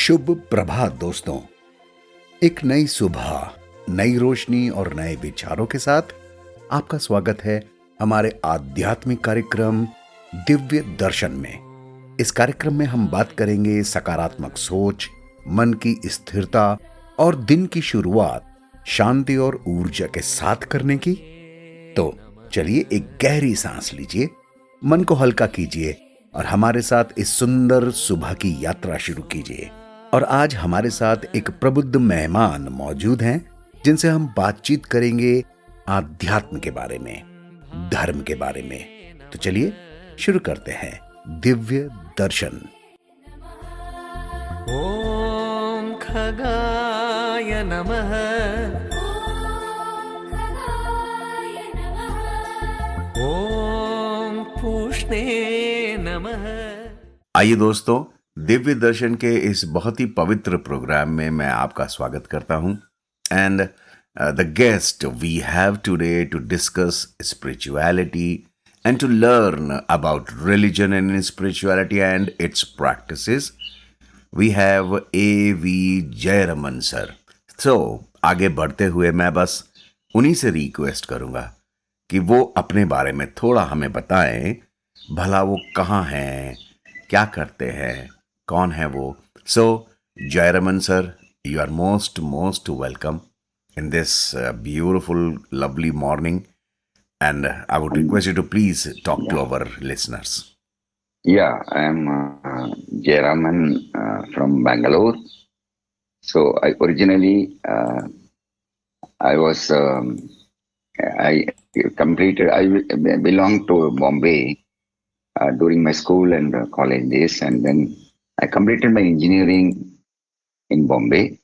शुभ प्रभात दोस्तों। एक नई सुबह, नई रोशनी और नए विचारों के साथ आपका स्वागत है हमारे आध्यात्मिक कार्यक्रम दिव्य दर्शन में। इस कार्यक्रम में हम बात करेंगे सकारात्मक सोच, मन की स्थिरता और दिन की शुरुआत शांति और ऊर्जा के साथ करने की। तो चलिए एक गहरी सांस लीजिए, मन को हल्का कीजिए और हमारे साथ इस सुंदर सुबह की यात्रा शुरू कीजिए। और आज हमारे साथ एक प्रबुद्ध मेहमान मौजूद हैं जिनसे हम बातचीत करेंगे आध्यात्म के बारे में, धर्म के बारे में। तो चलिए शुरू करते हैं दिव्य दर्शन। ओम खगाय नमः। ओम पूष्णे नमः। आइए दोस्तों, दिव्य दर्शन के इस बहुत ही पवित्र प्रोग्राम में मैं आपका स्वागत करता हूं। And the guest we have today to discuss spirituality and to learn about religion and spirituality and its practices. We have A.V. Jayaraman sir. तो आगे बढ़ते हुए मैं बस उन्हीं से रिक्वेस्ट करूंगा कि वो अपने बारे में थोड़ा हमें बताएं, भला वो कहाँ हैं, क्या करते हैं, कौन है वो। So Jayaraman sir, you are most welcome in this beautiful lovely morning, and I would request you to please talk to our listeners. Yeah, I am Jayaraman from Bangalore. So I originally I was I belonged to Bombay during my school and college days, and then I completed my engineering in Bombay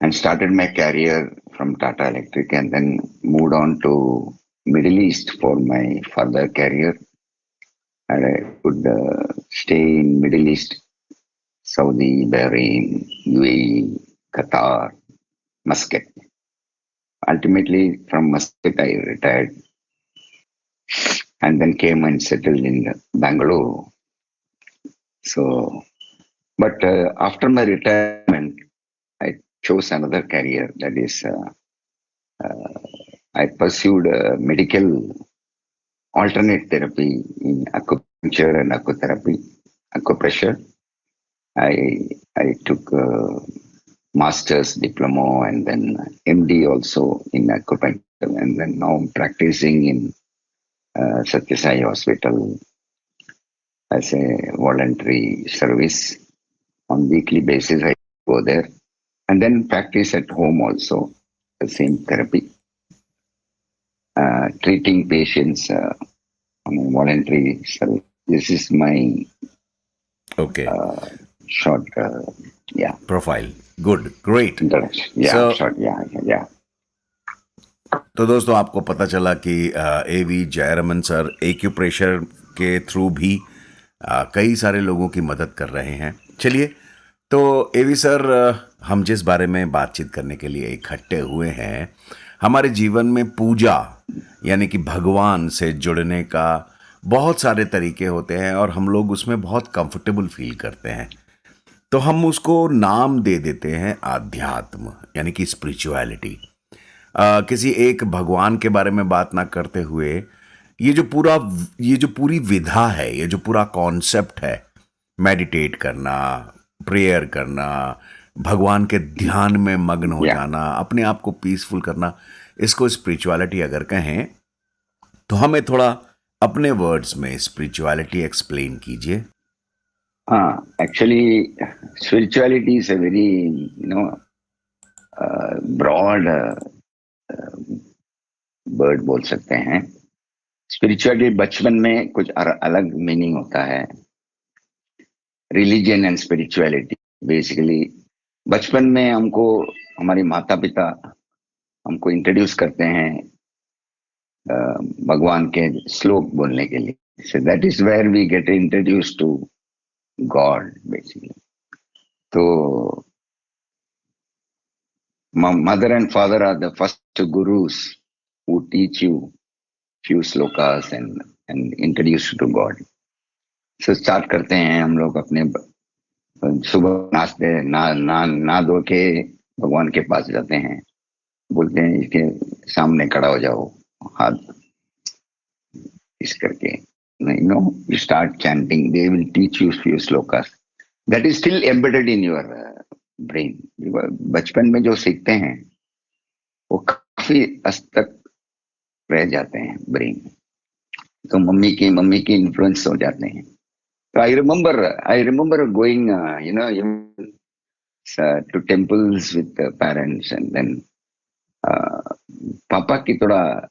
and started my career from Tata Electric, and then moved on to Middle East for my further career. And I could stay in Middle East, Saudi, Bahrain, UAE, Qatar, Muscat. Ultimately, from Muscat, I retired and then came and settled in Bangalore. So, but after my retirement, I chose another career. That is, I pursued medical alternate therapy in acupuncture and acupressure. I took master's diploma and then MD also in acupuncture, and then now I'm practicing in Satya Sai Hospital as a voluntary service. On weekly basis, I go there and then practice at home also, the same therapy, treating patients on a voluntary service. This is my short profile. Good, great introduction. Yeah, so, short. Yeah. तो दोस्तों, आपको पता चला कि A.V. Jayaraman sir acupressure के through भी कई सारे लोगों की मदद कर रहे हैं। चलिए, तो A.V. सर, हम जिस बारे में बातचीत करने के लिए इकट्ठे हुए हैं, हमारे जीवन में पूजा यानी कि भगवान से जुड़ने का बहुत सारे तरीके होते हैं और हम लोग उसमें बहुत कंफर्टेबल फील करते हैं। तो हम उसको नाम दे देते हैं आध्यात्म यानी कि स्पिरिचुअलिटी। किसी एक भगवान के बारे में बात ना करते हुए ये जो पूरी विधा है, ये जो पूरा कॉन्सेप्ट है, मेडिटेट करना, प्रेयर करना, भगवान के ध्यान में मग्न हो जाना, अपने आप को पीसफुल करना, इसको स्पिरिचुअलिटी अगर कहें तो हमें थोड़ा अपने वर्ड्स में स्पिरिचुअलिटी एक्सप्लेन कीजिए। Actually, spirituality is a very broad word बोल सकते हैं। स्पिरिचुअलिटी बचपन में कुछ अलग मीनिंग होता है। रिलीजन एंड स्पिरिचुअलिटी बेसिकली बचपन में हमको हमारे माता पिता हमको इंट्रोड्यूस करते हैं भगवान के श्लोक बोलने के लिए। So that is where we get introduce to God basically. तो mother and father are the first gurus who teach you few slokas and introduce you to God. So start करते हैं हम लोग अपने सुबह नाश्ते ना धो के भगवान के पास जाते हैं, बोलते हैं इसके सामने खड़ा हो जाओ, हाथ इस करके, you start chanting, they will teach you few slokas. That is still embedded in your brain. बचपन में जो सीखते हैं वो काफी हद तक रह जाते हैं ब्रेन, तो मम्मी की इन्फ्लुएंस हो जाते हैं. तो I remember going, to temples with the parents, and then पापा की थोड़ा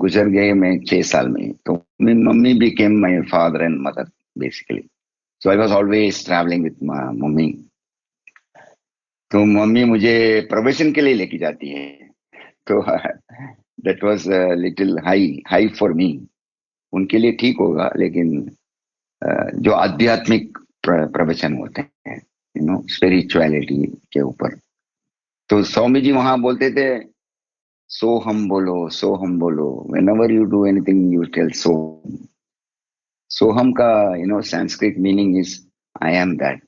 गुजर गए मैं 6 साल में, तो mummy became my father and mother basically. So I was always traveling with my mummy. तो मम्मी मुझे प्रवचन के लिए लेके जाती है, तो that was a little high for me. उनके लिए ठीक होगा, लेकिन जो आध्यात्मिक प्रवचन होते हैं, स्पिरिचुअलिटी के ऊपर, तो स्वामी जी वहां बोलते थे सोहम बोलो. Whenever you do anything you tell सोहम का Sanskrit meaning is I am that.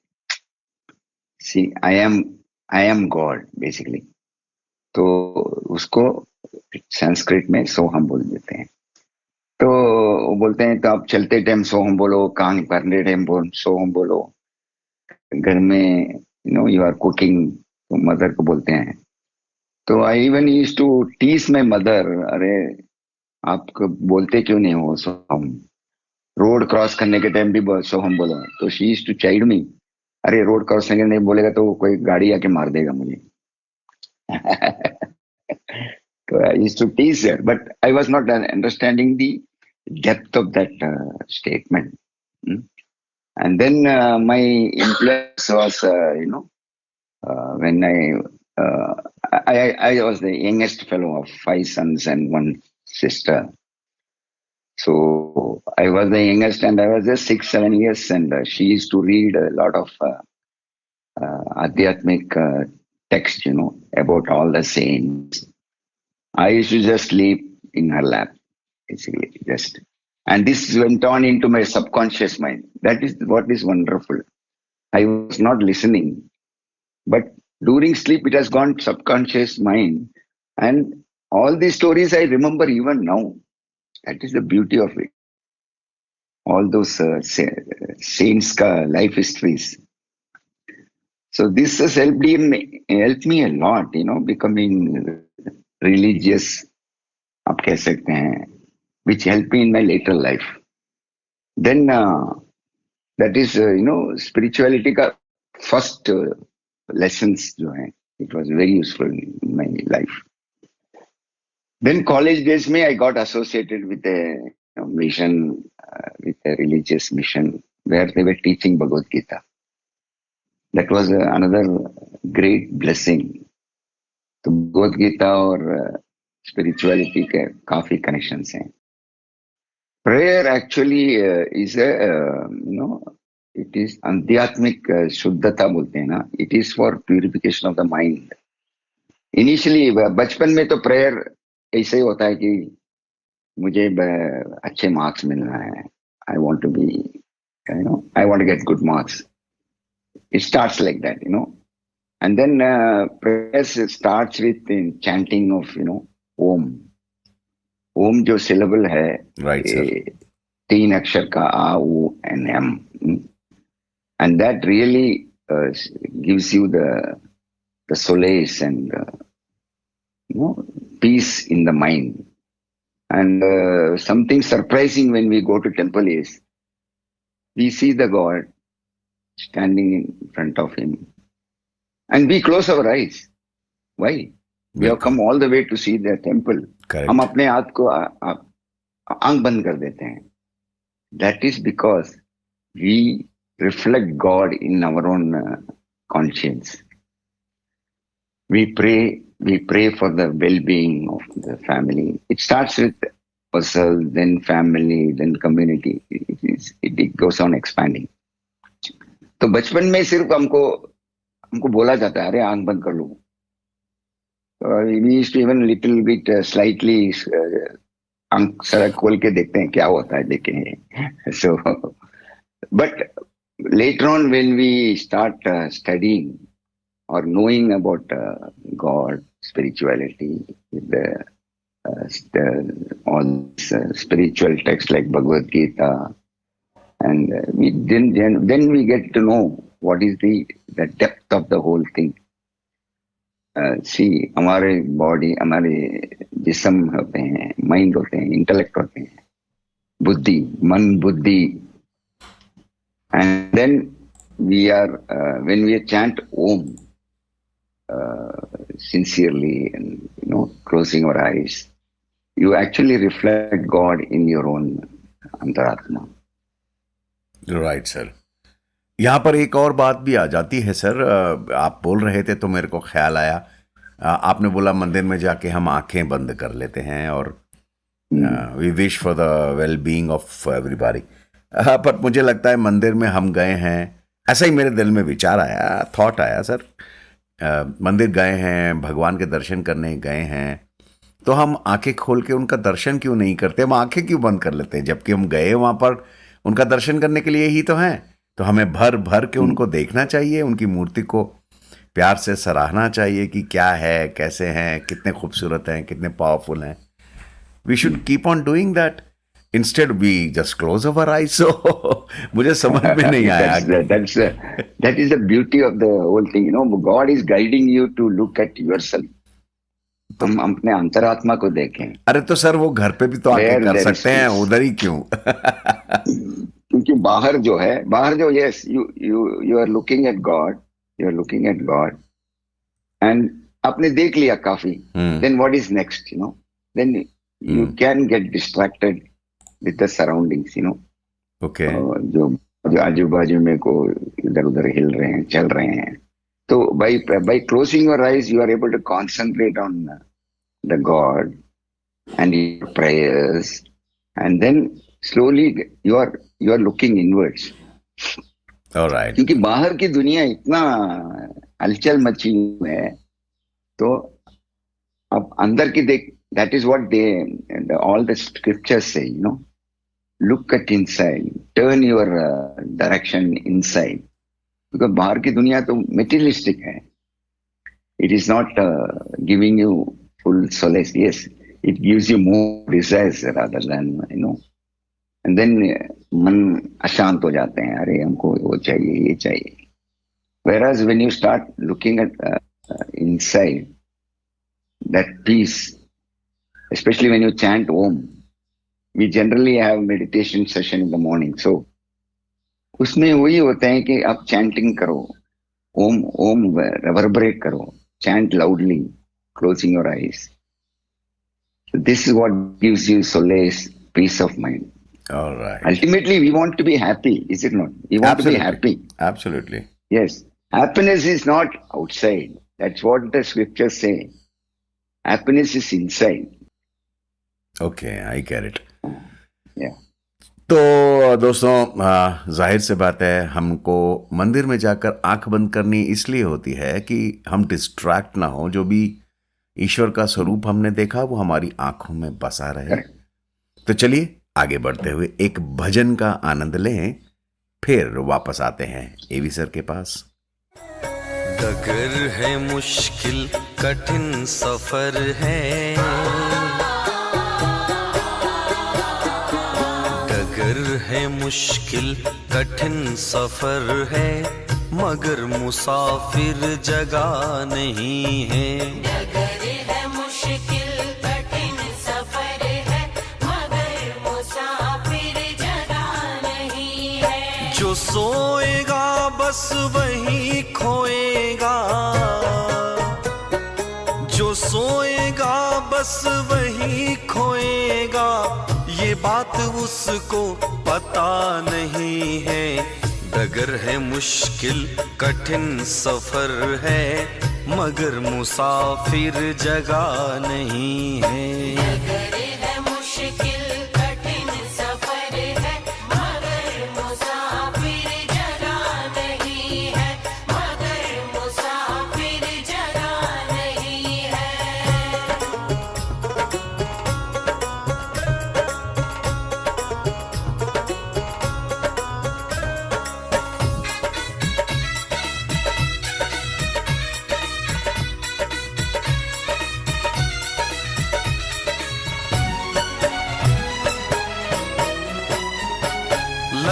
See, I am God basically. तो उसको संस्कृत में सोहम बोल देते हैं. तो वो बोलते हैं तो आप चलते टाइम सोहम बोलो, काम करने टाइम सोहम बोलो, घर में यू आर कुकिंग, तो मदर को बोलते हैं. तो I even used to tease my mother, अरे आप बोलते क्यों नहीं हो सोहम, रोड क्रॉस करने के टाइम भी सोहम बोलो. तो शी यूज्ड टू चाइल्ड मी, अरे रोड क्रॉस करने नहीं बोलेगा तो कोई गाड़ी आके मार देगा मुझे. So I used to tease her, but I was not understanding the depth of that statement. And then my influence was, when I was the youngest fellow of 5 sons and 1 sister. So I was the youngest, and I was just 6-7 years, and she used to read a lot of Adhyatmic text, about all the saints. I used to just sleep in her lap, basically, just. And this went on into my subconscious mind. That is what is wonderful. I was not listening, but during sleep it has gone subconscious mind, and all these stories I remember even now. That is the beauty of it. All those saints' life histories. So this has helped me a lot, becoming religious, आप कह सकते हैं, which helped me in my later life. Then that is, spirituality का first lessons जो हैं, it was very useful in my life. Then college days में I got associated with a mission, with a religious mission where they were teaching Bhagavad Gita. That was another great blessing. तो भगवद गीता और spirituality के काफी connections हैं. Prayer actually is it is आध्यात्मिक शुद्धता बोलते हैं ना, it is for purification of the mind. Initially बचपन में तो प्रेयर ऐसे ही होता है कि मुझे अच्छे मार्क्स मिलना है, I want to be, I want to get good marks. It starts like that, And then prayer starts with chanting of, Om. Om जो syllable है, Right, sir. 3 अक्षर का A, U, and M. And that really gives you the solace and peace in the mind. And something surprising when we go to temple is we see the God standing in front of him. And we close our eyes. Why? We have come all the way to see the temple. Correct. हम अपने हाथ को आंख बंद कर देते हैं. That is because we reflect God in our own conscience. We pray for the well-being of the family. It starts with ourselves, then family, then community. It goes on expanding. तो बचपन में सिर्फ हमको बोला जाता है, अरे आंख बंद कर लो. We used to even little bit slightly आंख सड़क खोल के देखते हैं क्या होता है, देखें. So but later on when we start studying or knowing about God, spirituality, the, all these, spiritual texts like Bhagavad Gita, and we then we get to know what is the depth of the whole thing. See, हमारे body, हमारे जिस्म होते हैं, mind होते हैं, intellect होते हैं, बुद्धि, मन, बुद्धि, and then we are when we chant Om sincerely and closing our eyes, you actually reflect God in your own अंतरात्मा. Right sir. यहाँ पर एक और बात भी आ जाती है सर. आप बोल रहे थे तो मेरे को ख्याल आया. आपने बोला मंदिर में जाके हम आंखें बंद कर लेते हैं और we wish for the well being of everybody. पर मुझे लगता है मंदिर में हम गए हैं, ऐसा ही मेरे दिल में विचार आया, थॉट आया सर. मंदिर गए हैं, भगवान के दर्शन करने गए हैं, तो हम आंखें खोल के उनका दर्शन क्यों नहीं करते? हम आंखें क्यों बंद कर लेते हैं? जबकि हम गए वहाँ पर उनका दर्शन करने के लिए ही तो हैं. तो हमें भर भर के उनको देखना चाहिए, उनकी मूर्ति को प्यार से सराहना चाहिए कि क्या है, कैसे हैं, कितने खूबसूरत हैं, कितने पावरफुल हैं. We should keep on doing that. Instead, we just close our eyes. So, मुझे समझ में नहीं आया. That is the beauty of the whole thing. God is guiding you to look at yourself. हम अपने अंतरात्मा को देखें. अरे तो सर वो घर पे भी तो आके कर सकते हैं, उधर ही क्यों? क्योंकि बाहर जो yes, you are looking at God. You are looking at God. And आपने देख लिया काफी. Then what is next? Then you can get distracted with the surroundings, Okay. जो आजू बाजू में को इधर उधर हिल रहे हैं, चल रहे हैं. तो by closing your eyes, you are able to concentrate on the God and your prayers, and then slowly you are looking inwards. All right. क्योंकि बाहर की दुनिया इतना हलचल मची हुई है, तो अब अंदर की देख. That is what all the scriptures say, look at inside, turn your direction inside. Because बाहर की दुनिया तो materialistic है. It is not giving you full solace. Yes, it gives you more desires rather than, and then मन अशांत हो जाते हैं. अरे हमको वो चाहिए, ये चाहिए. Whereas when you start looking at inside, that peace, especially when you chant Om, we generally have meditation session in the morning. So, उसमें वही होता है कि आप chanting करो, Om reverberate करो, chant loudly, closing your eyes. So this is what gives you solace, peace of mind. All right. Ultimately, we want to be happy, is it not? We want to be happy. Absolutely. Yes. Happiness is not outside. That's what the scriptures say. Happiness is inside. Okay, I get it. Yeah. तो दोस्तों, जाहिर से बात है, हमको मंदिर में जाकर आंख बंद करनी इसलिए होती है कि हम डिस्ट्रैक्ट ना हो. जो भी ईश्वर का स्वरूप हमने देखा वो हमारी आंखों में बसा रहे. तो चलिए आगे बढ़ते हुए एक भजन का आनंद लें, फिर वापस आते हैं एवी सर के पास. डगर है मुश्किल कठिन सफर है, डगर है मुश्किल कठिन सफर है, मगर मुसाफिर जगह नहीं है. डगर है मुश्किल कठिन सफर है, मगर मुसाफिर जगह नहीं है. जो सोएगा बस वही खोएगा, जो सोएगा बस वही खोएगा, ये बात उसको पता नहीं है. डगर है मुश्किल कठिन सफर है, मगर मुसाफिर जगह नहीं है. डगर है मुश्किल कठिन सफर है, मगर मुसाफिर जगह नहीं है, मगर मुसाफिर जगह नहीं है.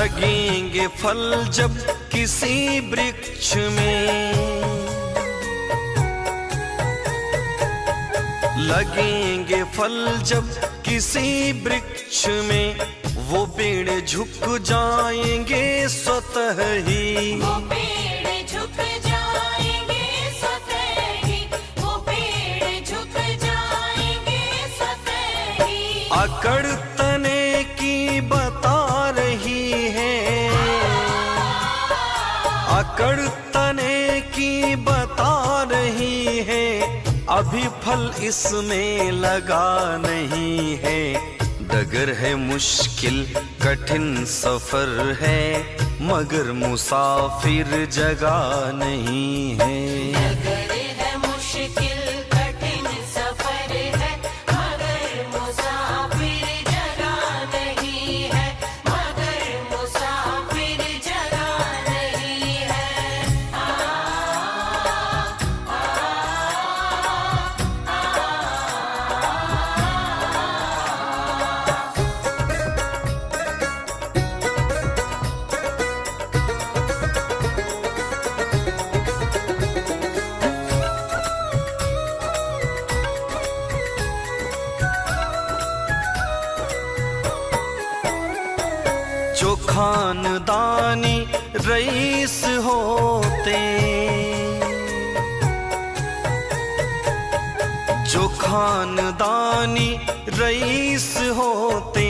लगेंगे फल जब किसी वृक्ष में, लगेंगे फल जब किसी वृक्ष में, वो पेड़ झुक जाएंगे स्वतः ही, वो पेड़ झुक जाएंगे स्वतः ही, वो पेड़ झुक जाएंगे स्वतः ही। अकड़ तने की बता रही है, अकड़ तने की बता रही है, अभी फल इसमें लगा नहीं है। डगर है मुश्किल कठिन सफर है, मगर मुसाफिर जगह नहीं है। डगर है मुश्किल कठिन सफर है, मगर मुसाफिर जगह नहीं है, मगर मुसाफिर जगह नहीं है। जो खानदानी रईस होते, जो खानदानी रईस होते,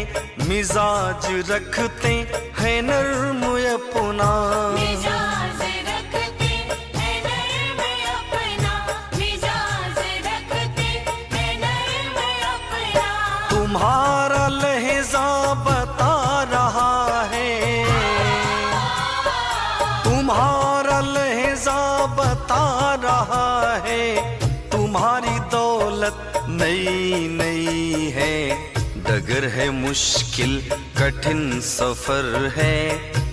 मिजाज रखते हैं नर्म अपना, मिजाज रखते हैं नर्म अपना, मिजाज रखते हैं नर्म अपना। तुम्हारा लहजा बता रहा है, तुम्हारा लहजा बता रहा है, तुम्हारी दौलत नई नई है। डगर है मुश्किल कठिन सफर है,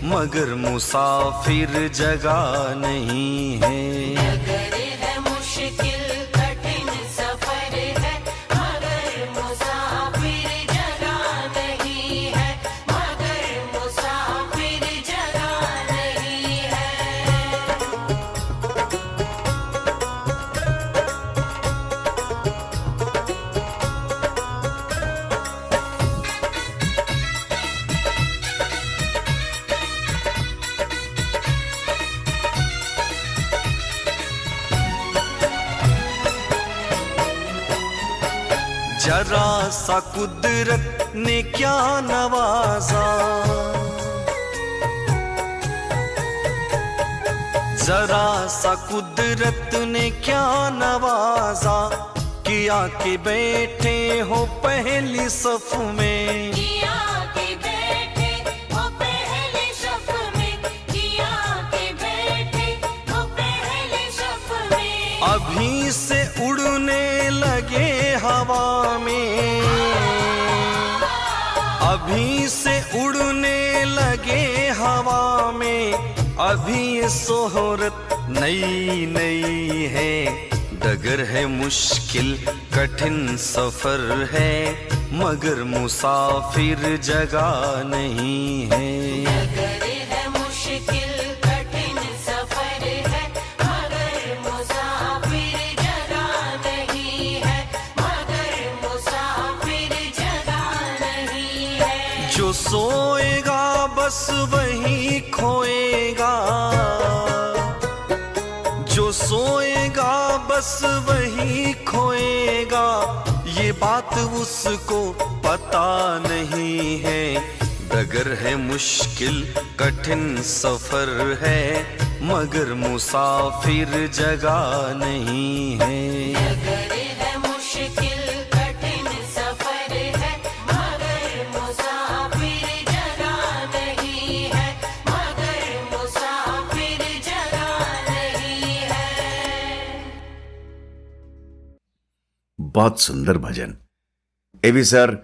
मगर मुसाफिर जगह नहीं है। डगर है मुश्किल कठिन सफर है, मगर मुसाफिर जगह नहीं है, मगर मुसाफिर जगह नहीं है। जरा सा कुदरत ने क्या नवाजा, जरा सा कुदरत ने क्या नवाजा, किया के बैठे हो पहली सफ में, किया के बैठे वो पहले सफ में, किया के बैठे वो पहले सफ में। अभी से उड़ने लगे हवा में, अभी से उड़ने लगे हवा में, अभी ये सोहरत नई नई है। डगर है मुश्किल कठिन सफर है, मगर मुसाफिर जगह नहीं है। डगर है मुश्किल कठिन सफर है, मगर मुसाफिर जगह नहीं है, मगर मुसाफिर जगह नहीं है। जो सोएगा बस वही खोएगा, जो सोएगा बस वही खोएगा, ये बात उसको पता नहीं है। डगर है मुश्किल कठिन सफर है, मगर मुसाफिर जगह नहीं है। डगर है मुश्किल कठिन सफर है, मगर मुसाफिर जगह नहीं है, मगर मुसाफिर जगह नहीं है। बहुत सुंदर भजन। एवी सर,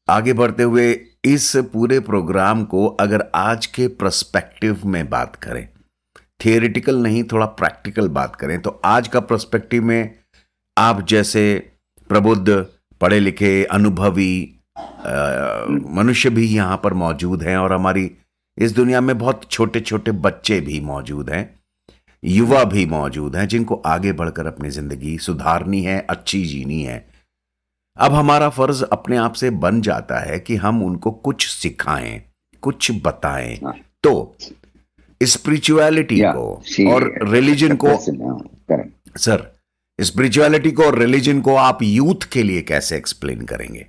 आगे बढ़ते हुए इस पूरे प्रोग्राम को अगर आज के पर्सपेक्टिव में बात करें, थियोरिटिकल नहीं, थोड़ा प्रैक्टिकल बात करें, तो आज का पर्सपेक्टिव में आप जैसे प्रबुद्ध, पढ़े लिखे, अनुभवी मनुष्य भी यहाँ पर मौजूद हैं और हमारी इस दुनिया में बहुत छोटे छोटे बच्चे भी मौजूद हैं, युवा भी मौजूद हैं, जिनको आगे बढ़कर अपनी जिंदगी सुधारनी है, अच्छी जीनी है। अब हमारा फर्ज अपने आप से बन जाता है कि हम उनको कुछ सिखाएं, कुछ बताएं। हाँ, तो स्पिरिचुअलिटी yeah, को see, और रिलीजन को, correct. सर, स्पिरिचुअलिटी को और रिलीजन को आप यूथ के लिए कैसे एक्सप्लेन करेंगे?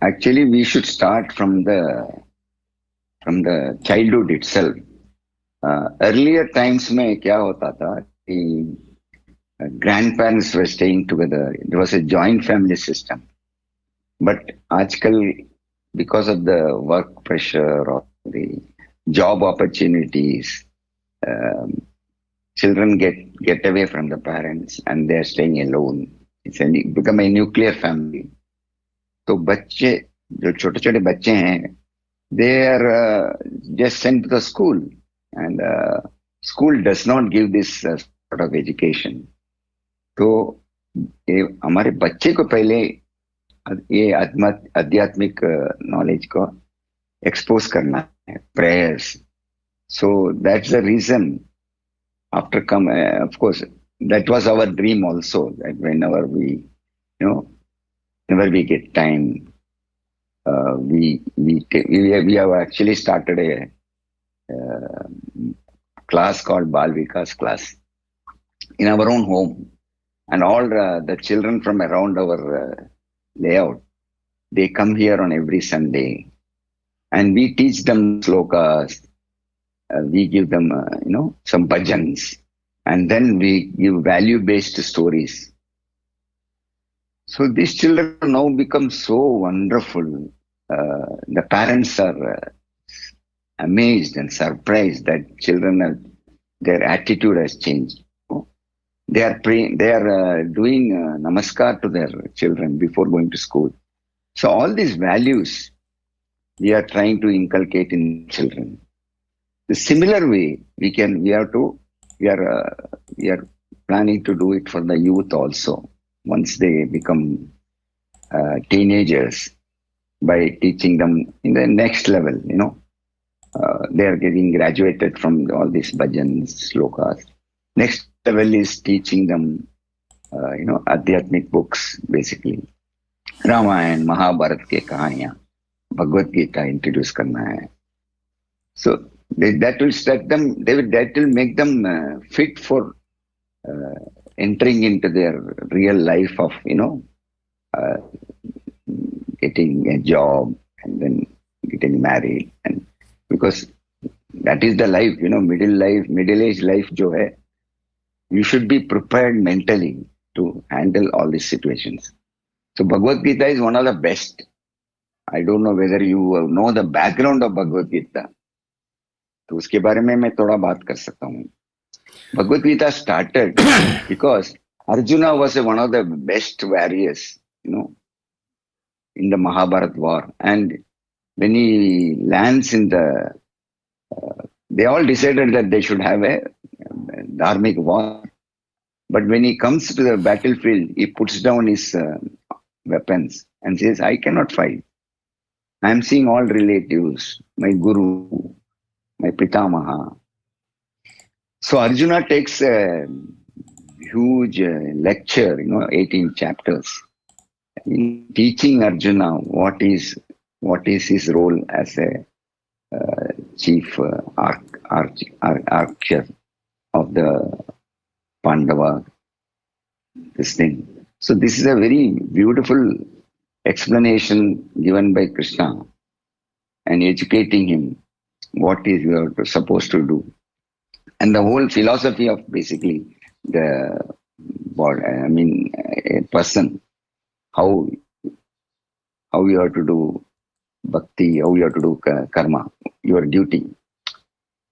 Actually, we should start from the childhood itself. Earlier times में क्या होता था कि grandparents were staying together. It was a joint family system. But आजकल, because of the work pressure or the job opportunities, children get away from the parents and they are staying alone. It's become a nuclear family. तो बच्चे, जो छोटे छोटे बच्चे हैं, they are just sent to the school, and school does not give this sort of education. तो ये हमारे बच्चे को पहले ये आध्यात्मिक नॉलेज को एक्सपोज करना है, prayers. So that's the reason after of course, that was our dream also, that whenever we get time, we have actually started a class called Bal Vikas class in our own home, and all the children from around our layout, they come here on every Sunday, and we teach them slokas. We give them some bhajans, and then we give value-based stories. So these children now become so wonderful. The parents are amazed and surprised that their attitude has changed. They are praying, they are doing namaskar to their children before going to school. So all these values we are trying to inculcate in children. The similar way we are planning to do it for the youth also. Once they become teenagers, by teaching them in the next level, they are getting graduated from all these bhajans, slokas. Next level is teaching them, adhyatmic books, basically. Ramayana, Mahabharata के कहानियां, Bhagavad Gita introduce करना है. So that will make them fit for entering into their real life of getting a job and then getting married, and because that is the life, middle-aged life जो है, you should be prepared mentally to handle all these situations. So Bhagavad Gita is one of the best. I don't know whether you know the background of Bhagavad Gita. तो उसके बारे में मैं थोड़ा बात कर सकता हूँ. Bhagavad Gita started because Arjuna was one of the best warriors, in the Mahabharata war. And when he lands in they all decided that they should have a dharmic war. But when he comes to the battlefield, he puts down his weapons and says, I cannot fight. I am seeing all relatives, my guru, my pitamaha. So Arjuna takes a huge lecture, 18 chapters, in teaching Arjuna what is his role as a chief archer of the Pandava, this thing. So this is a very beautiful explanation given by Krishna and educating him what is you are supposed to do. And the whole philosophy of basically a person, how you have to do bhakti, how you have to do karma, your duty.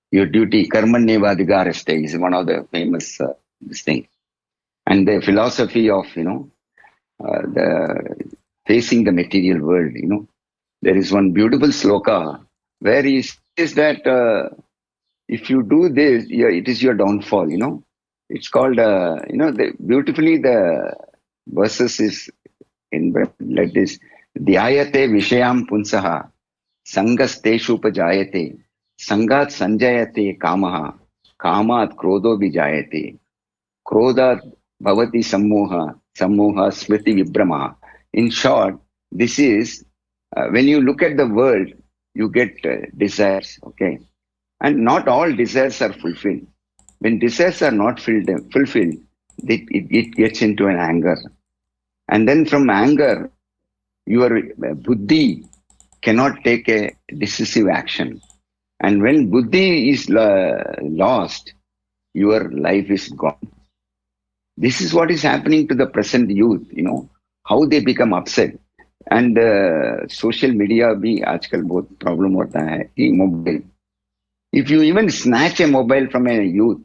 Your duty, karmanyevadhigarasthe, is one of the famous things. And the philosophy of, the facing the material world, there is one beautiful sloka where he says that if you do this, it is your downfall, It's called, beautifully the verses is in like this, Dhyayate Vishayam Punsaha संगस्तेषुपजायते, संगात् संजयते कामः, कामात् क्रोधो विजायते, क्रोधात् भवति सम्मोहः, सम्मोहः स्मृति विभ्रमः. In short, this is when you look at the world, you get desires, okay? And not all desires are fulfilled. When desires are not fulfilled, it gets into an anger. And then from anger, your buddhi cannot take a decisive action. And when buddhi is lost, your life is gone. This is what is happening to the present youth, you know, how they become upset. And social media भी आजकल बहुत problem होता है कि mobile. If you even snatch a mobile from a youth,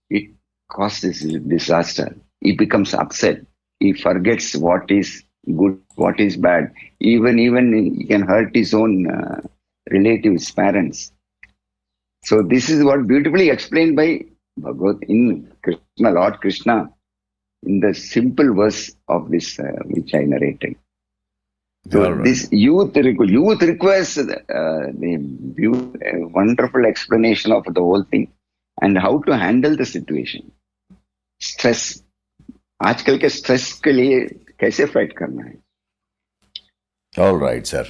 it causes disaster. He becomes upset. He forgets what is good, what is bad. Even he can hurt his own relatives, parents. So this is what beautifully explained by Bhagavad in Krishna, Lord Krishna, in the simple verse of this which I narrated. So All right. this youth requires a wonderful explanation of the whole thing and how to handle the situation. Stress. आजकल के stress के लिए कैसे fight करना है. All right sir.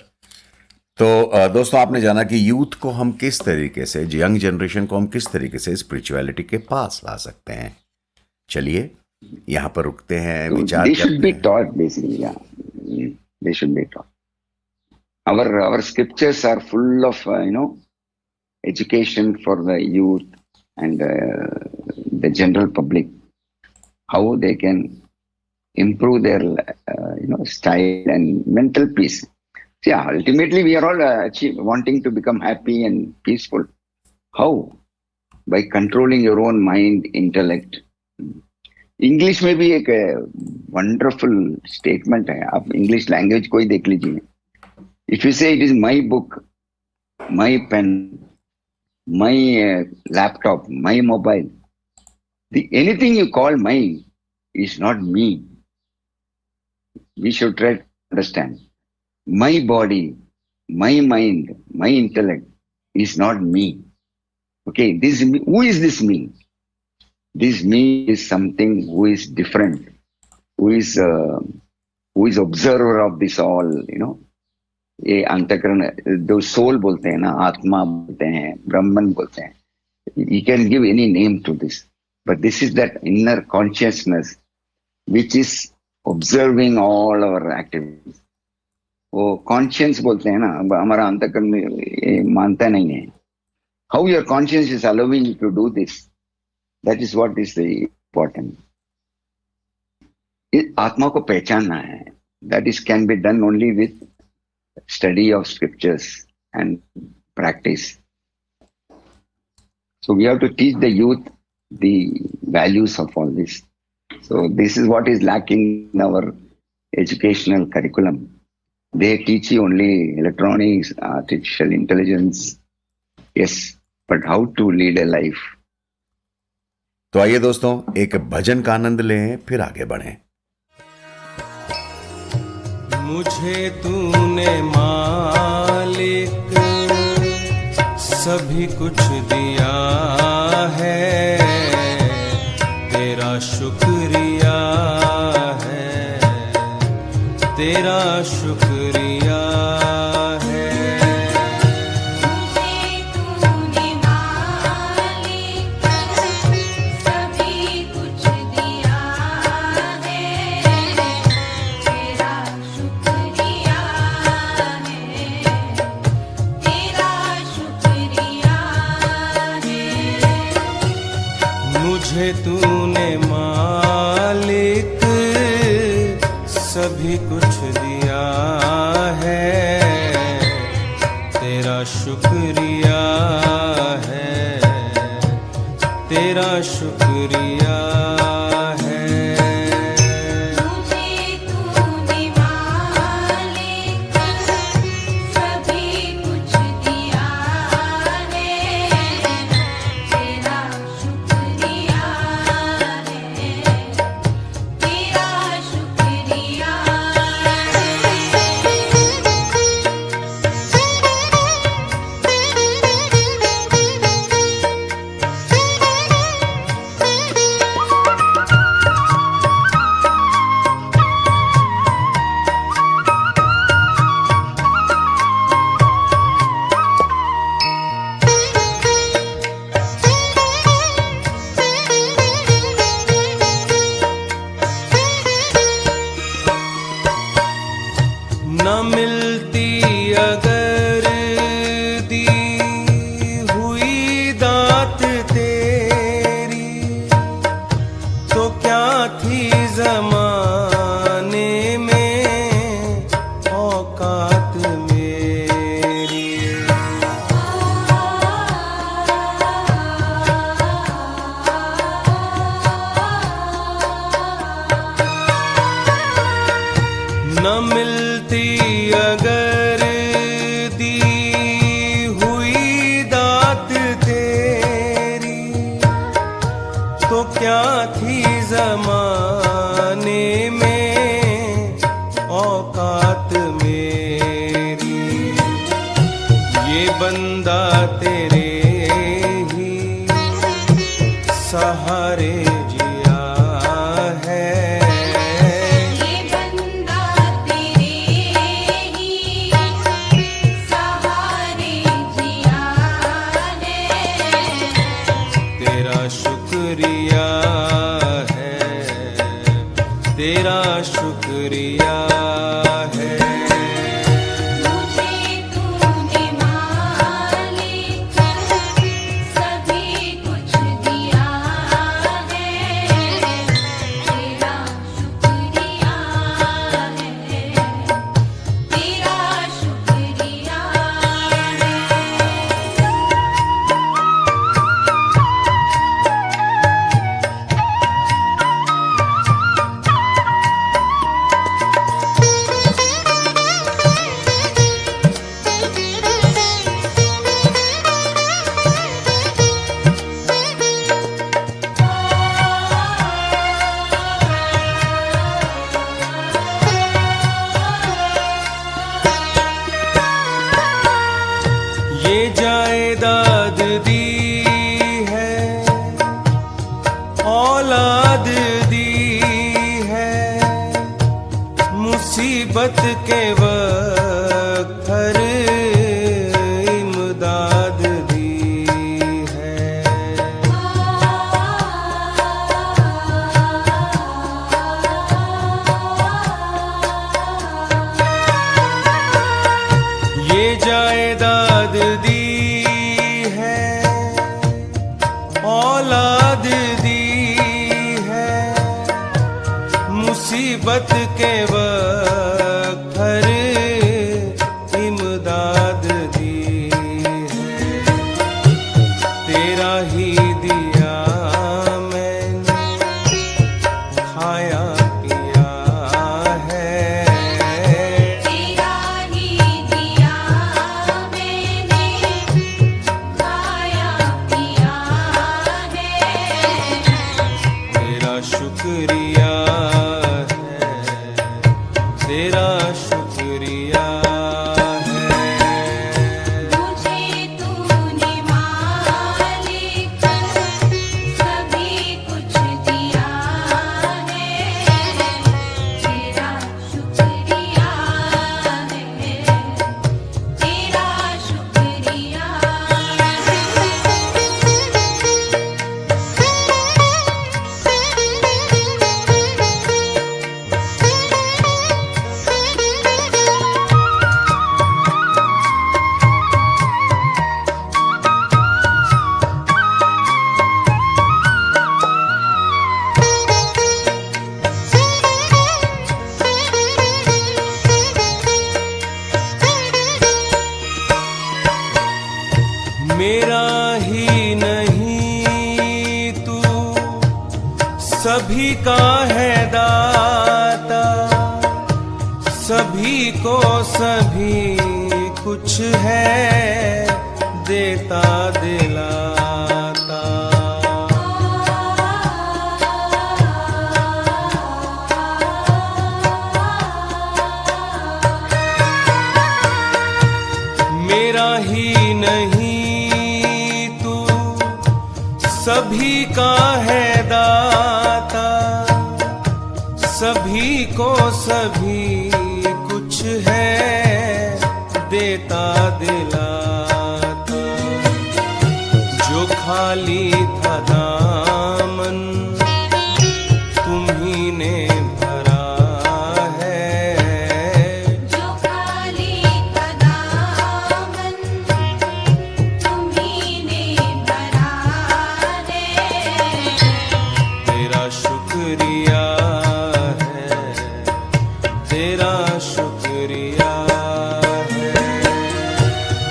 तो दोस्तों, आपने जाना कि यूथ को हम किस तरीके से, यंग जनरेशन को हम किस तरीके से स्पिरिचुअलिटी के पास ला सकते हैं. चलिए यहाँ पर रुकते हैं, विचार They should करते be हैं. taught basically. Yeah, they should be taught. Our scriptures are full of education for the youth and the general public, how they can improve their style and mental peace. Yeah, ultimately we are all wanting to become happy and peaceful. How? By controlling your own mind, intellect. English में भी एक wonderful statement है. आप English language को ही देख लीजिए. If you say it is my book, my pen, my laptop, my mobile, anything you call mine is not me. We should try to understand. My body, my mind, my intellect is not me. Okay, this who is this me? This me is something who is different, who is observer of this all, ये अंतःकरण, जो soul बोलते हैं ना, आत्मा बोलते हैं, ब्रह्मन बोलते हैं. You can give any name to this, but this is that inner consciousness which is observing all our activities. वो conscience बोलते हैं ना, हमारा अंतःकरण ये मानता नहीं है. How your conscience is allowing you to do this? That is what is the important. आत्मा को पहचानना है. That is can be done only with study of scriptures and practice. So we have to teach the youth the values of all this. So this is what is lacking in our educational curriculum. They teach you only electronics, artificial intelligence. Yes, but how to lead a life. तो आइए दोस्तों, एक भजन का आनंद लें, फिर आगे बढ़ें. मुझे तूने मालिक सभी कुछ दिया है, तेरा शुक्रिया है, तेरा शुक्रिया है. मुझे तूने मालिक सभी कुछ दिया है, तेरा शुक्रिया है, तेरा शुक्रिया है. मुझे तूने मालिक सभी कुछ दिया है, तेरा शुक्रिया है, तेरा शुक्रिया है. मुझे तूने मालिक सभी कुछ दिया है, तेरा शुक्रिया है, तेरा शुक्रिया है. न मिलती अगर दी हुई दात तेरी, तो क्या थी जमाने में औकात मेरी। ये बंदा तेरे ही सहारे जिया है, ये बंदा तेरे ही सहारे जिया है। तेरा शुक्रिया है, तेरा शुक्रिया है। मुझे तूने मालिक सभी कुछ दिया है, तेरा शुक्रिया है, तेरा शुक्रिया है। ये जायदाद दी है, औलाद दी है, मुसीबत के वक्त हर इमदाद दी है। ये जायदाद दी है, औलाद दी है, मुसीबत के वक्त हर इमदाद दी है। तेरा ही दिया मैंने खाया पिया है, तेरा ही दिया मैंने खाया पिया है। तेरा शुक्रिया है, तेरा शुक्रिया है। मुझे तूने मालिक सभी कुछ दिया है, तेरा शुक्रिया है, तेरा शुक्रिया मेरा ही नहीं तू सभी का है दाता, सभी को सभी कुछ है देता दिलाता। मेरा ही नहीं तू सभी का है दाता, सभी को सभी कुछ है देता दिलाता। जो खाली था दामन तुम्ही ने भरा है, जो खाली का दामन तुम्ही ने भरा है। तेरा शुक्रिया है, तेरा शुक्रिया है।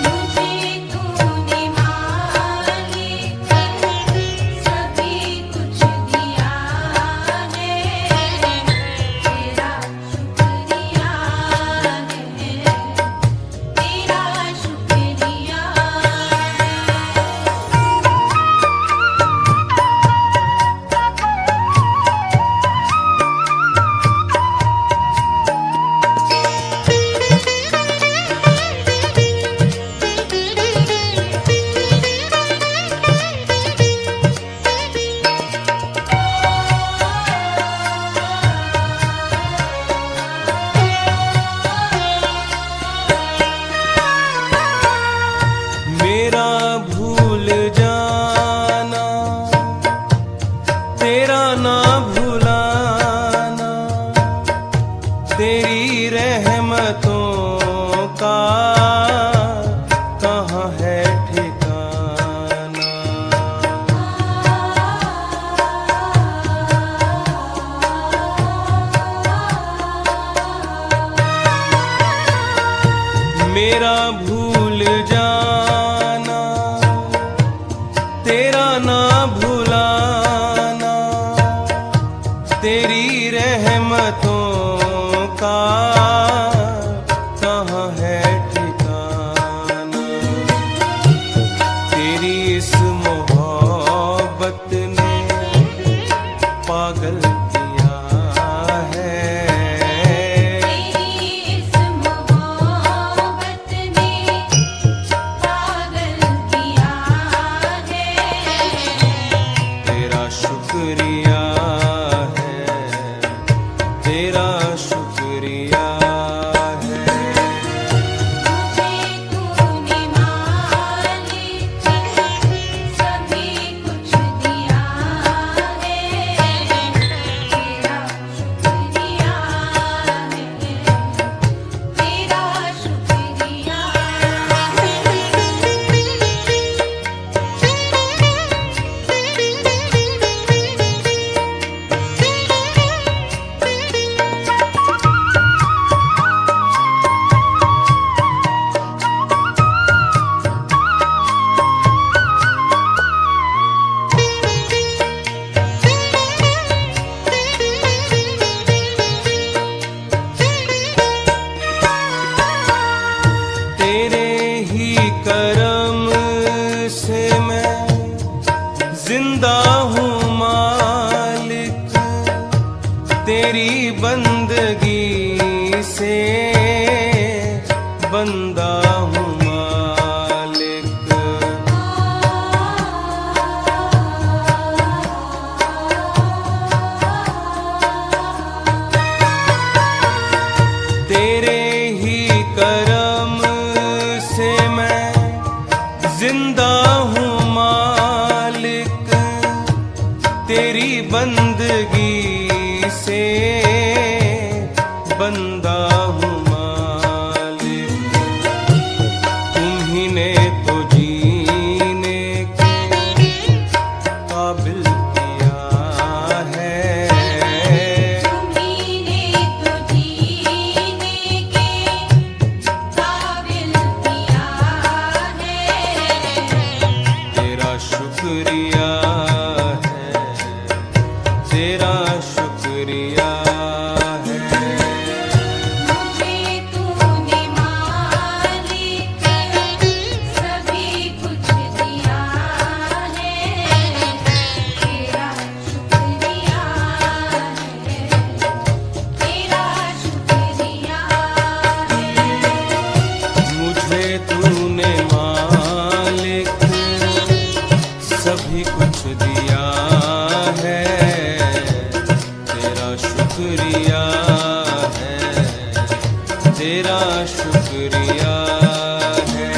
मुझे तूने मालिक सभी कुछ दिया है, तेरी रहमतों का कहाँ है ठिकाना। मेरा भूल जाना, तेरा ना भुलाना, तेरी रहमतों का कहाँ है ठिकाना। तेरी इस मोहब्बत ने पागल किया है। तेरी इस मोहब्बत ने पागल किया है। तेरा शुक्रिया है, तेरा शुक्रिया है। मुझे तूने मालिक सभी कुछ दिया है। तेरा शुक्रिया है, तेरा शुक्रिया तेरे ही करम से मैं जिंदा हूँ मालिक, तेरी बंदगी से बंदा हूँ मालिक। तेरे ही करम से मैं जिंदा हूँ मालिक, तेरी बंदगी से बंदा हूँ मालिक। तुम्ही ने तो जीने के काबिल किया है। तुम्हीने तो जीने के काबिल किया है। तेरा शुक्रिया है, तेरा शुक्रिया है। मुझे तूने मालिक सभी कुछ दिया है। तेरा शुक्रिया है, तेरा शुक्रिया है। मुझे तूने मालिक सभी कुछ दिया है। तेरा शुक्रिया है, तेरा शुक्रिया है।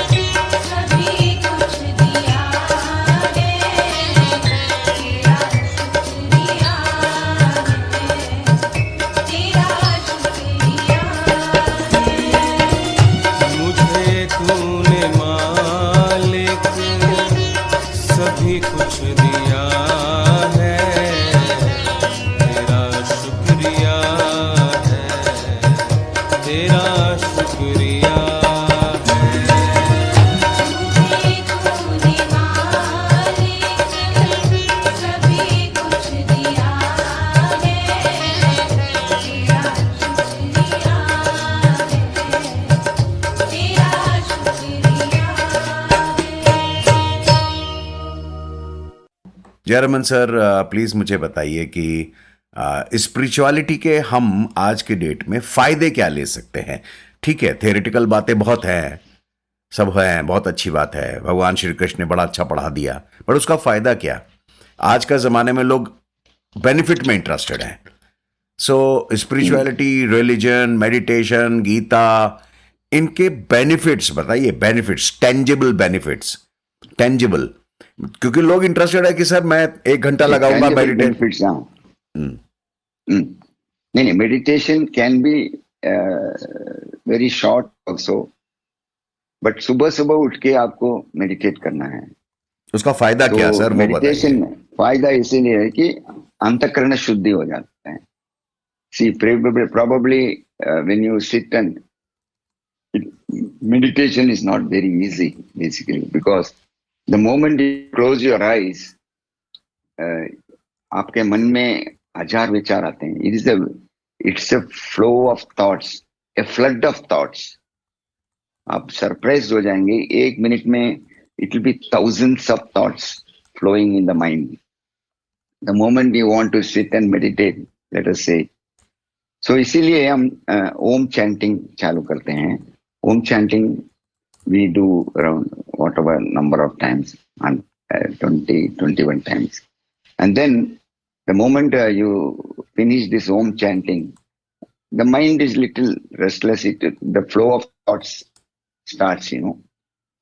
मुझे तूने मालिक सभी कुछ दिया है। तेरा शुक्रिया है, तेरा शुक्रिया है। मुझे तूने मालिक सभी कुछ दिया है। तेरा शुक्रिया है, तेरा शुक्रिया है। मुझे तूने मालिक सभी कुछ दिया है। तेरा शुक्रिया है, तेरा शुक्रिया है। जयरमन सर, प्लीज मुझे बताइए कि स्पिरिचुअलिटी के हम आज के डेट में फायदे क्या ले सकते हैं। ठीक है, थ्योरेटिकल बातें बहुत हैं, सब हैं, बहुत अच्छी बात है, भगवान श्री कृष्ण ने बड़ा अच्छा पढ़ा दिया, पर उसका फायदा क्या। आज का जमाने में लोग बेनिफिट में इंटरेस्टेड हैं। सो स्पिरिचुअलिटी, रिलीजन, मेडिटेशन, गीता, इनके बेनिफिट्स बताइए, बेनिफिट्स, टेंजिबल बेनिफिट्स, टेंजिबल क्योंकि लोग इंटरेस्टेड है कि सर मैं 1 घंटा लगाऊंगा tangible मेडिटेट। benefits, नहीं नहीं, meditation can be very short also, but सुबह सुबह उठ के आपको मेडिटेट करना है। उसका फायदा क्या तो सर, वो मेडिटेशन बताइए। में फायदा इसीलिए है कि अंतःकरण शुद्धि हो जाता है। सी probably when you sit and meditation is not very easy basically, because the moment you close your eyes, आपके मन में हजार विचार आते हैं। It's a flow of thoughts, a flood of thoughts. आप सरप्राइज हो जाएंगे, 1 मिनट में it will be thousands of thoughts flowing in the mind. The moment you want to sit and meditate, let us say, so इसीलिए हम ओम chanting चालू करते हैं। ओम chanting we do around whatever number of times, and 21 times. And then the moment you finish this om chanting, the mind is little restless. The flow of thoughts starts,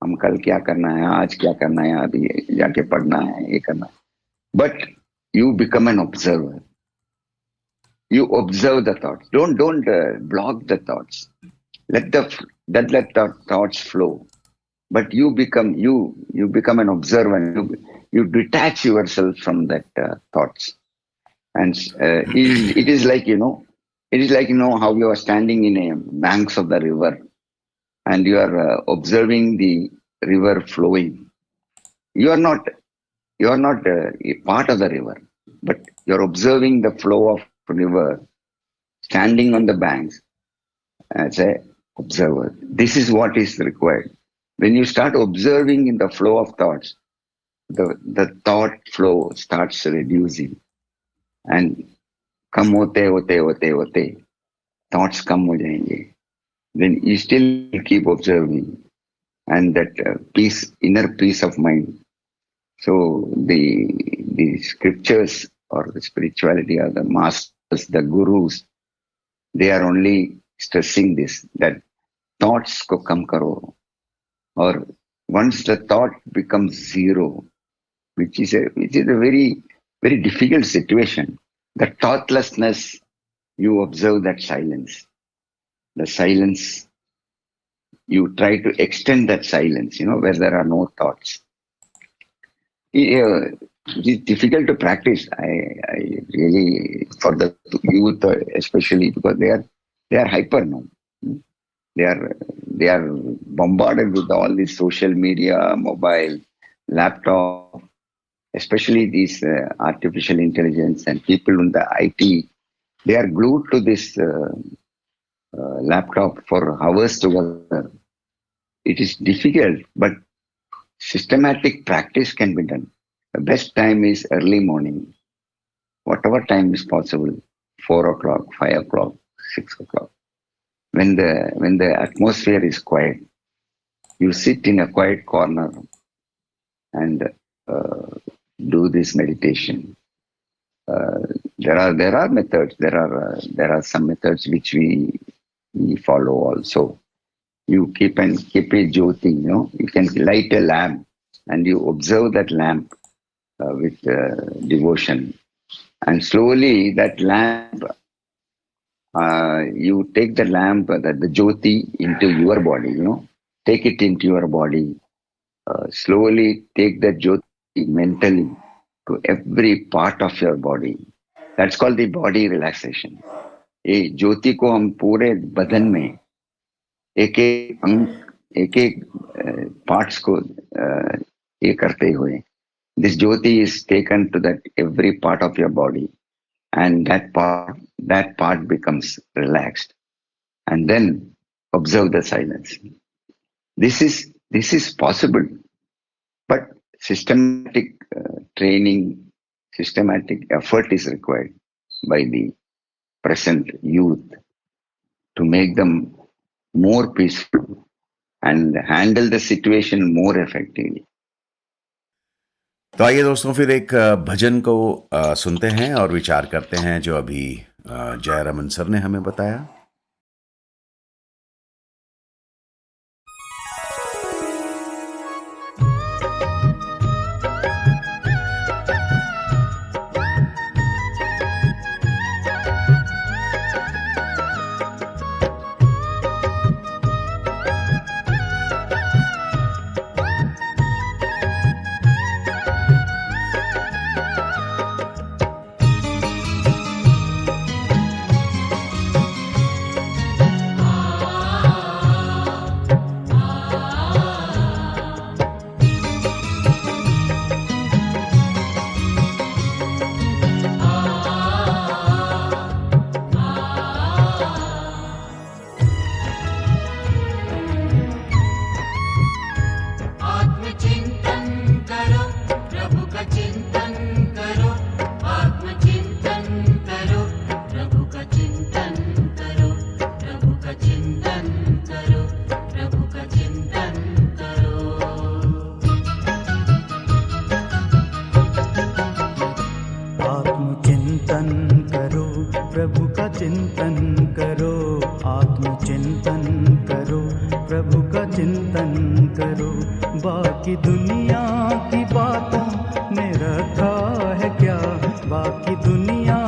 हम कल क्या करना है, आज क्या करना है, अभी जाके पढ़ना है, ये करना है। But you become an observer. You observe the thoughts. Don't block the thoughts. Let the thoughts flow. But you become an observer. You detach yourself from that thoughts. And it is like, how you are standing in a banks of the river, and you are observing the river flowing. You are not a part of the river, but you're observing the flow of river, standing on the banks as a observer. This is what is required. When you start observing in the flow of thoughts, the thought flow starts reducing, and कम होते होते होते होते thoughts कम हो जाएंगे. Then you still keep observing, and that inner peace of mind. So the scriptures or the spirituality or the masters, the gurus, they are only stressing this, that thoughts ko kam karo. Or once the thought becomes zero, which is a very, very difficult situation. The thoughtlessness, you observe that silence. The silence, you try to extend that silence, where there are no thoughts. It is difficult to practice. I really, for the youth especially, because they are hyper now. They are bombarded with all this social media, mobile, laptop, especially these artificial intelligence and people in the IT. They are glued to this laptop for hours together. It is difficult, but systematic practice can be done. The best time is early morning, whatever time is possible, 4 o'clock, 5 o'clock, 6 o'clock. When the atmosphere is quiet, you sit in a quiet corner and do this meditation. There are methods. There are some methods which we follow also. You keep a jyoti, you can light a lamp and you observe that lamp with devotion. And slowly that lamp, you take the lamp, the jyoti into your body, take it into your body. Slowly take the jyoti mentally to every part of your body. That's called the body relaxation. ये ज्योति को हम पूरे बदन में एक एक parts को ये करते हुए, this jyoti is taken to that every part of your body, and that part becomes relaxed, and then observe the silence. This is possible, but systematic training, systematic effort is required by the present youth to make them more peaceful and handle the situation more effectively. तो आइए दोस्तों फिर एक भजन को सुनते हैं और विचार करते हैं जो अभी जयरमन सर ने हमें बताया। चिंतन करो, आत्मचिंतन करो, प्रभु का चिंतन करो, प्रभु का चिंतन करो, प्रभु का चिंतन करो। आत्मचिंतन करो, प्रभु का चिंतन करो, आत्मचिंतन करो, प्रभु का चिंतन करो। बाकी दुनिया की बातों में रखा है क्या, बाकी दुनिया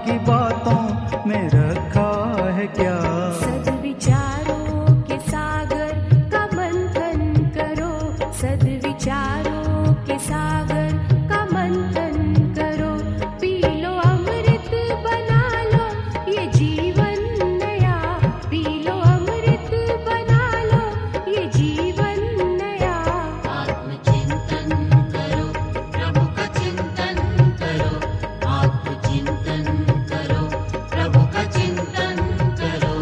की बातों में रखा है क्या। सद्विचारों के सागर का मंथन करो, सद्विचारों के सागर का मंथन करो। पी लो अमृत बना लो ये जीवन नया, पी लो अमृत बना लो ये जीवन नया। आत्मचिंतन करो, प्रभु का चिंतन करो, आत्मचिंतन करो, प्रभु का चिंतन करो।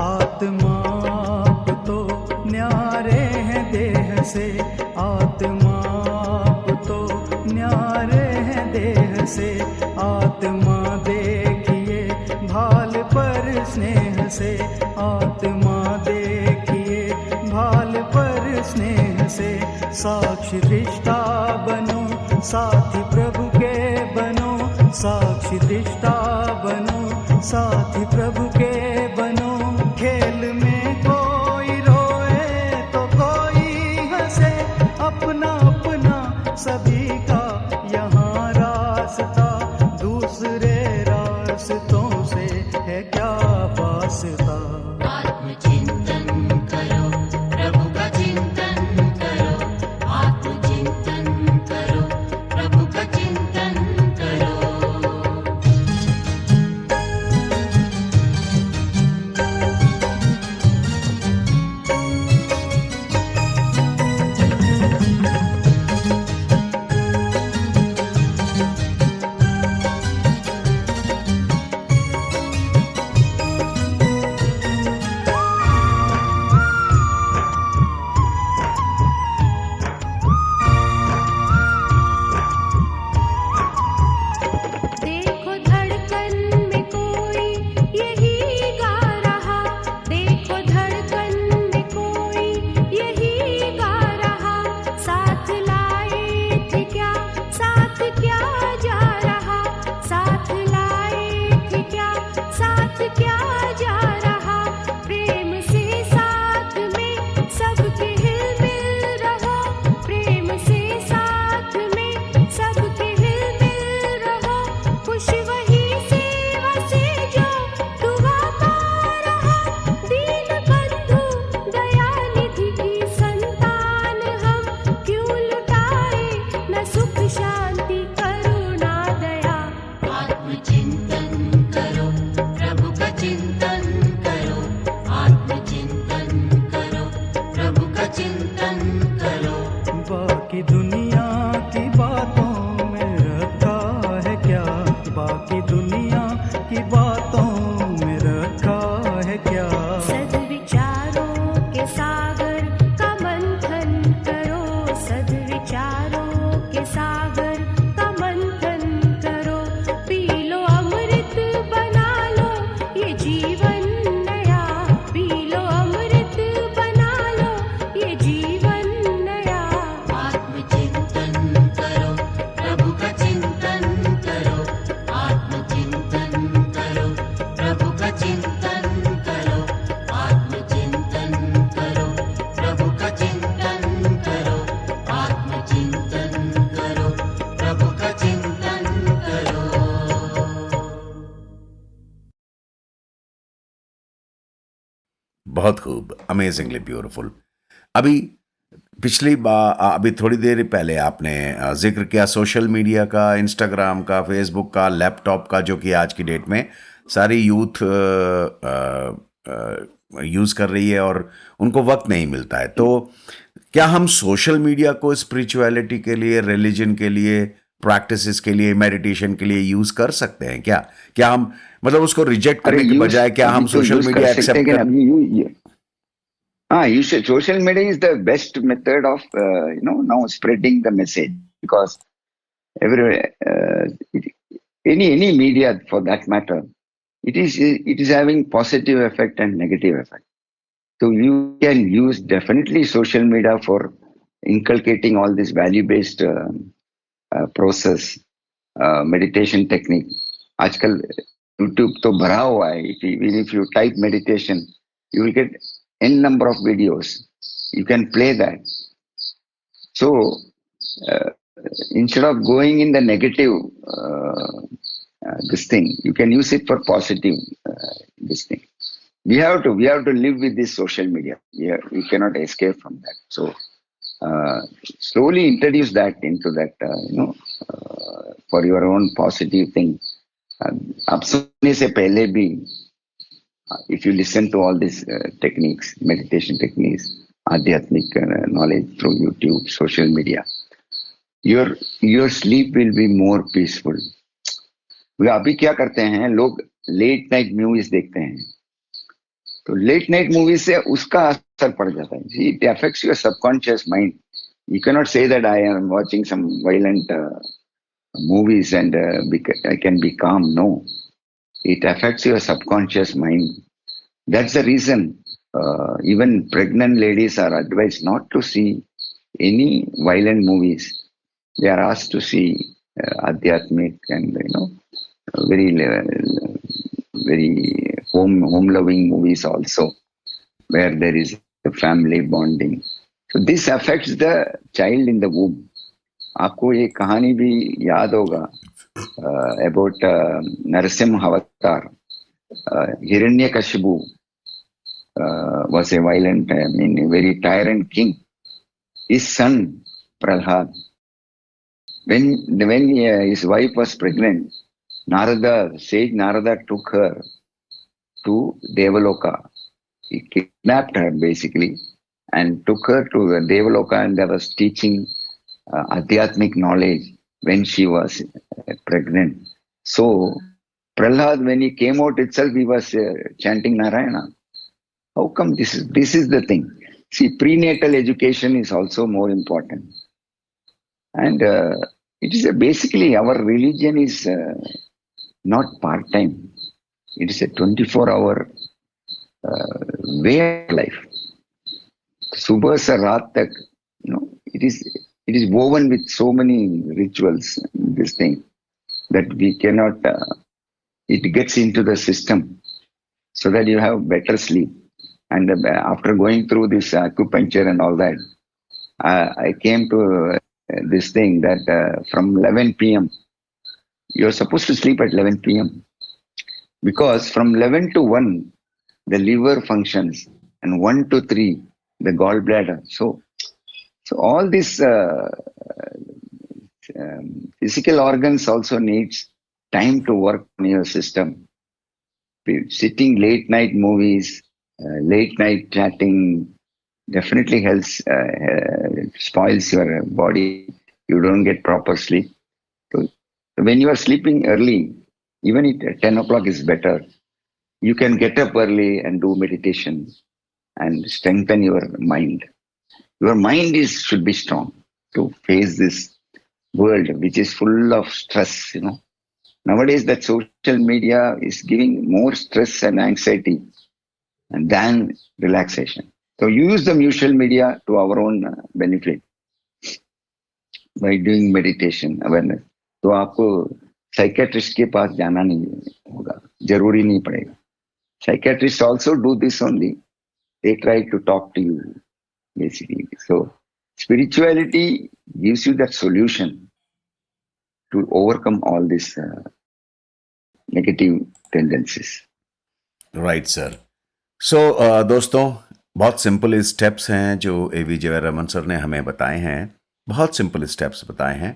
आत्मा को तो न्यारे हैं देह से, आत्मा को तो न्यारे हैं देह से। आत्मा देखिए भाल पर स्नेह से, आत्मा देखिए भाल पर स्नेह से। साक्षी दृष्टा बनो, साथी प्रभु के बनो, साक्षी दृष्टा बनो, साथी प्रभु के बनो। खेल में कोई रोए तो कोई हंसे, अपना अपना सभी का यहाँ रास्ता, दूसरे रास्तों से है क्या वास्ता। आत्मचिंतन करो, प्रभु का चिंतन करो, आत्मचिंतन करो, प्रभु का चिंतन करो। देखो धड़कन में कोई यही गा रहा, देखो धड़कन में कोई यही गा रहा। साथ लाए थे क्या, साथ क्या जा रहा, साथ लाए थे क्या, साथ क्या जा रहा। प्रेम से साथ में सबके हिलमिल रहो, प्रेम से साथ में सबके हिलमिल रहो। खुश वही सेवा से जो दुआ पा रहा, दीन बंधु दयानिधि की संतान हम। क्यों लुटाए न सुख शांति करुणा दया। आत्मचिंतन करो, प्रभु का चिंतन करो, आत्मचिंतन करो, प्रभु का चिंतन करो। बाकी दुनिया की बातों में रखा है क्या, बाकी दुनिया की बातों में रखा है क्या। सद्विचारों के सागर का मंथन करो, सद्विचारों के सागर का मंथन करो। पी लो अमृत बना लो ये जीवन नया, पी लो अमृत बना लो ये जीवन नया। आत्मचिंतन करो, प्रभु का चिंतन करो, आत्मचिंतन करो, प्रभु का चिंतन करो, आत्मचिंतन करो, प्रभु का चिंतन करो, आत्मचिंतन करो, प्रभु का चिंतन करो। बहुत खूब, अमेजिंगली ब्यूटीफुल। अभी पिछली बार अभी थोड़ी देर पहले आपने जिक्र किया सोशल मीडिया का, इंस्टाग्राम का, फेसबुक का, लैपटॉप का, जो कि आज की डेट में सारी यूथ यूज़ कर रही है और उनको वक्त नहीं मिलता है। तो क्या हम सोशल मीडिया को स्पिरिचुअलिटी के लिए, रिलीजन के लिए, प्रैक्टिसेस के लिए, मेडिटेशन के लिए यूज़ कर सकते हैं क्या? क्या हम मतलब उसको रिजेक्ट अरे करने के यूज बजाय क्या हम अभी तो सोशल यूज कर मीडिया सकते हैं एक्सेप्ट कि कर? अभी you should, social media is the best method of now spreading the message, because every any media for that matter, it is having positive effect and negative effect. So you can use definitely social media for inculcating all this value based process, meditation technique. आजकल YouTube तो भरा हुआ है. Even if you type meditation, you will get n number of videos. You can play that. So uh, instead of going in the negative this thing, you can use it for positive this thing. We have to live with this social media. We cannot escape from that. So slowly introduce that into that for your own positive thing. अब सोने से पहले भी if you listen to all these techniques, meditation techniques, आध्यात्मिक knowledge through YouTube, social media, your sleep will be more peaceful. वे अभी क्या करते हैं लोग, लेट नाइट मूवीज देखते हैं, तो लेट नाइट मूवीज से उसका असर पड़ जाता है. It affects your subconscious mind. You cannot say that I am watching some violent movies and I can be calm. No, it affects your subconscious mind. That's the reason even pregnant ladies are advised not to see any violent movies. They are asked to see adhyatmic and very home loving movies also, where there is a family bonding. So this affects the child in the womb. आपको ये कहानी भी याद होगा about Narasimha अवतार. Hiranyakashipu was a violent, very tyrant king. His son Prahlad, when his wife was pregnant, sage Narada took her to Devaloka. He kidnapped her basically and took her to the Devaloka, and there was teaching adhyatmic knowledge when she was pregnant. So Prahlad, when he came out itself, he was chanting Narayana. How come this is the thing? See, prenatal education is also more important, and it is basically our religion is not part time. It is a 24-hour way of life. Subah se raat tak, it is woven with so many rituals, this thing, that we cannot, it gets into the system so that you have better sleep. And after going through this acupuncture and all that, I came to this thing that from 11 p.m., you're supposed to sleep at 11 p.m. because from 11 to 1, the liver functions, and 1 to 3, the gallbladder. So all these physical organs also needs time to work on your system. Sitting late night movies, late night chatting definitely helps, spoils your body. You don't get proper sleep. So when you are sleeping early, even at 10 o'clock is better. You can get up early and do meditation and strengthen your mind. Your mind should be strong to face this world, which is full of stress. Nowadays, that social media is giving more stress and anxiety than relaxation. So use the social media to our own benefit by doing meditation, awareness. तो आपको psychiatrist के पास जाना नहीं होगा, जरूरी नहीं पड़ेगा. Psychiatrists also do this only. They try to talk to you, basically. So spirituality gives you that solution to overcome all these negative tendencies. Right, sir. So दोस्तों, बहुत सिंपल स्टेप्स हैं जो एवी जयरामन सर ने हमें बताए हैं, बहुत सिंपल स्टेप्स बताए हैं,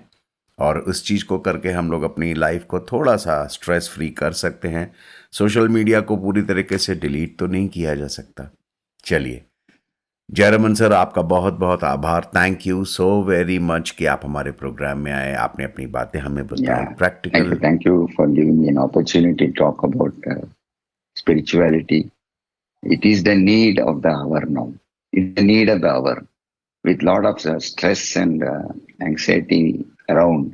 और उस चीज़ को करके हम लोग अपनी लाइफ को थोड़ा सा स्ट्रेस फ्री कर सकते हैं। सोशल मीडिया को पूरी तरीके से डिलीट तो नहीं किया जा सकता। चलिए, जयरामन सर, आपका बहुत बहुत आभार। Thank you so very much कि आप हमारे प्रोग्राम में आए, आपने अपनी बातें हमें बताई Yeah. Practical. Thank you for giving me an opportunity to talk about spirituality. It is the need of the hour now. It's the need of the hour. With lot of stress and anxiety around.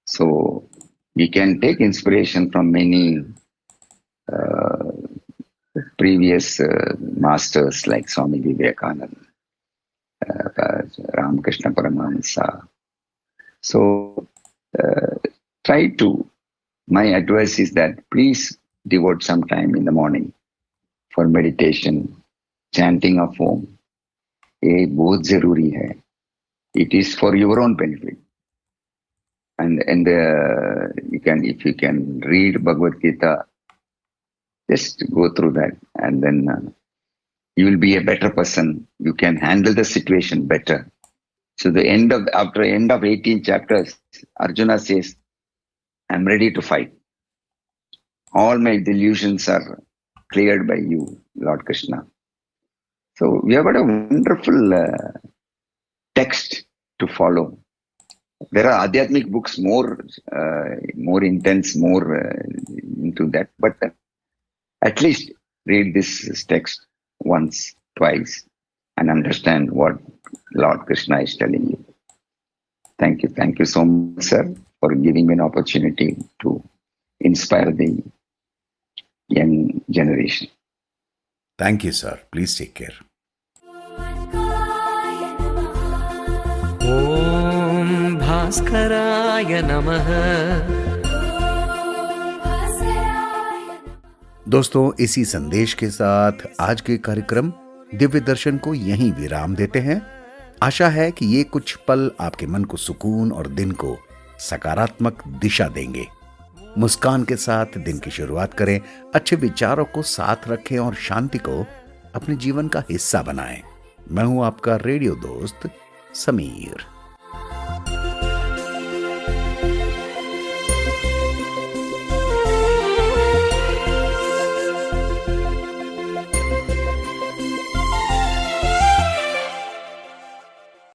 So we can take inspiration from many previous masters like Swami Vivekananda, Ramakrishna Paramahansa. So my advice is that please devote some time in the morning for meditation, chanting of Om. ये बहुत जरूरी है. It is for your own benefit. And if you can read Bhagavad Gita, just go through that, and then you will be a better person. You can handle the situation better. So after the end of 18 chapters, Arjuna says, I'm ready to fight. All my delusions are cleared by you, Lord Krishna. So we have got a wonderful text to follow. There are Adhyatmic books more intense, more into that, but at least read this text once, twice, and understand what Lord Krishna is telling you. Thank you so much, sir, for giving me an opportunity to inspire the young generation. Thank you, sir. Please take care. ॐ भास्कराय नमः। दोस्तों, इसी संदेश के साथ आज के कार्यक्रम दिव्य दर्शन को यहीं विराम देते हैं। आशा है कि ये कुछ पल आपके मन को सुकून और दिन को सकारात्मक दिशा देंगे। मुस्कान के साथ दिन की शुरुआत करें, अच्छे विचारों को साथ रखें और शांति को अपने जीवन का हिस्सा बनाएं। मैं हूं आपका रेडियो दोस्त समीर।